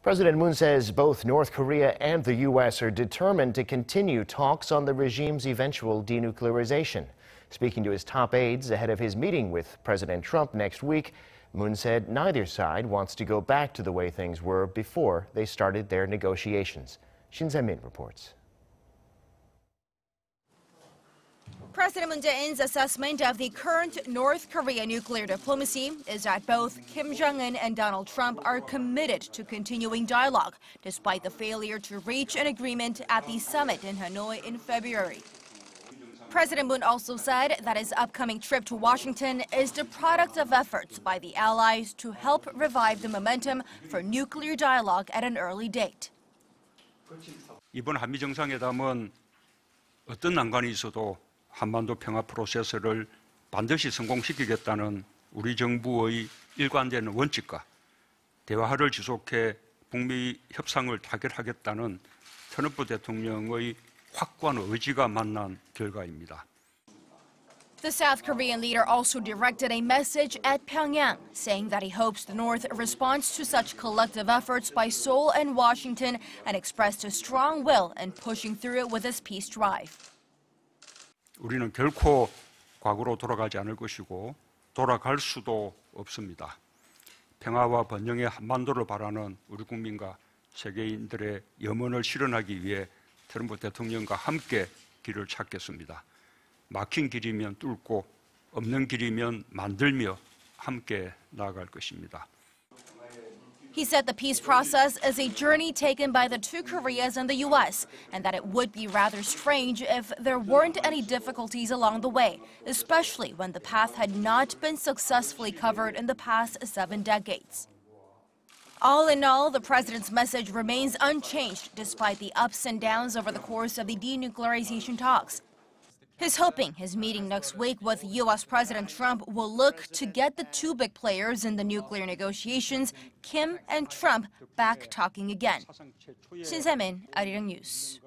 President Moon says both North Korea and the U.S. are determined to continue talks on the regime's eventual denuclearization. Speaking to his top aides ahead of his meeting with President Trump next week, Moon said neither side wants to go back to the way things were before they started their negotiations. Shin Se-min reports. President Moon Jae-in's assessment of the current North Korea nuclear diplomacy is that both Kim Jong-un and Donald Trump are committed to continuing dialogue, despite the failure to reach an agreement at the summit in Hanoi in February. President Moon also said that his upcoming trip to Washington is the product of efforts by the allies to help revive the momentum for nuclear dialogue at an early date. 이번 한미 정상회담은 어떤 난관이 있어도 한반도 평화 프로세스를 반드시 성공시키겠다는 우리 정부의 일관된 원칙과 대화를 지속해 북미 협상을 타결하겠다는 트럼프 대통령의 확고한 의지가 만난 결과입니다. The South Korean leader also directed a message at Pyongyang, saying that he hopes the North responds to such collective efforts by Seoul and Washington and expressed a strong will in pushing through it with his peace drive. 우리는 결코 과거로 돌아가지 않을 것이고 돌아갈 수도 없습니다. 평화와 번영의 한반도를 바라는 우리 국민과 세계인들의 염원을 실현하기 위해 트럼프 대통령과 함께 길을 찾겠습니다. 막힌 길이면 뚫고 없는 길이면 만들며 함께 나아갈 것입니다. He said the peace process is a journey taken by the two Koreas and the U.S., and that it would be rather strange if there weren't any difficulties along the way, especially when the path had not been successfully covered in the past 7 decades. All in all, the president's message remains unchanged despite the ups and downs over the course of the denuclearization talks. He's hoping his meeting next week with U.S. President Trump will look to get the two big players in the nuclear negotiations, Kim and Trump, back talking again. Shin Se-min, Arirang News.